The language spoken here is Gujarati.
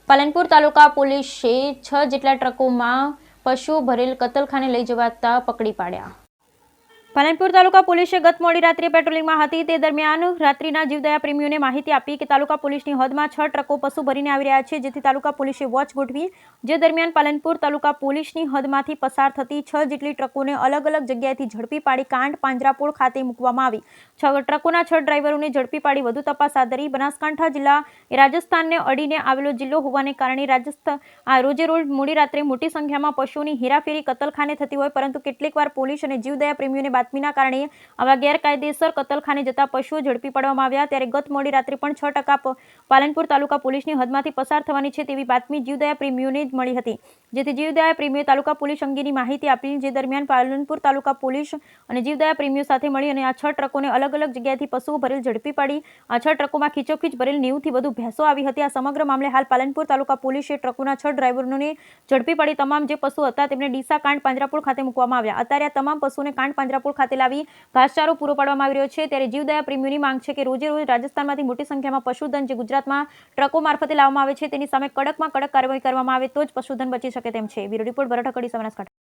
પાલનપુર તાલુકા પોલીસે 6 જેટલા ટ્રકોમાં પશુઓ ભરેલ કતલખાને લઈ જવાતા પકડી પાડ્યા। પાલનપુર તાલુકા પોલીસે ગત મોડી રાત્રે પેટ્રોલિંગમાં હતી તે દરમિયાન રાત્રિના જીવદયા પ્રેમીઓને માહિતી આપી કે તાલુકા પોલીસની હદમાં 6 ટ્રકો પશુ ભરીને આવી રહ્યા છે, જેથી તાલુકા પોલીસે વોચ ગોઠવી, જે દરમિયાન પાલનપુર તાલુકા પોલીસની હદમાંથી પસાર થતી 6 જેટલી ટ્રકોને અલગ અલગ જગ્યાએથી ઝડપી પાડી કાંડ પાંજરાપોળ ખાતે મૂકવામાં આવી। 6 ટ્રકોના 6 ડ્રાઈવરોને ઝડપી પાડી વધુ તપાસ હાથ ધરી। બનાસકાંઠા જિલ્લા એ રાજસ્થાનને અડીને આવેલો જિલ્લો હોવાને કારણે રોજે રોજ મોડી રાત્રે મોટી સંખ્યામાં પશુઓની હેરાફેરી કતલખાને થતી હોય, પરંતુ કેટલીકવાર પોલીસ અને જીવદયા પ્રેમીઓને બાતમીના કારણે આવા ગેરકાયદેસર કતલખાને જતા પશુઓ ઝડપી પાડવામાં આવ્યા। ત્યારે ગત મોડી રાત્રે પણ 6 પાલનપુર તાલુકા પોલીસની હદમાંથી પસાર થવાની છે તેવી બાતમી જીવદયા પ્રેમીઓને જ મળી હતી, જેથી જીવદયા પ્રેમીઓએ તાલુકા પોલીસ અંગેની માહિતી આપી, જે દરમિયાન પાલનપુર તાલુકા પોલીસ અને જીવદયા પ્રેમીઓ સાથે મળી અને આ 6 ટ્રકોને અલગ અલગ જગ્યાએથી પશુઓ ભરેલ ઝડપી પાડી। આ 6 ટ્રકોમાં ખીચોખીચ ભરેલ 90 થી વધુ ભેંસો આવી હતી। આ સમગ્ર મામલે હાલ પાલનપુર તાલુકા પોલીસે ટ્રકોના 6 ડ્રાઈવરોને ઝડપી પાડી તમામ જે પશુ હતા તેમને ડીસા કાંડ પાંજરાપોળ ખાતે મૂકવામાં આવ્યા। અત્યારે આ તમામ પશુઓને કાંડ પાંજરાપોળ ખાતે લાવી ઘાસચારો પૂરો પાડવામાં આવી રહ્યો છે। ત્યારે જીવદયા પ્રેમીઓની માંગ છે કે રોજે રોજ રાજસ્થાનમાંથી મોટી સંખ્યામાં પશુધન જે ગુજરાતમાં ટ્રકો મારફતે લાવવામાં આવે છે તેની સામે કડકમાં કડક કાર્યવાહી કરવામાં આવે તો જ પશુધન બચી શકે તેમ છે। Bureau report, Banaskantha.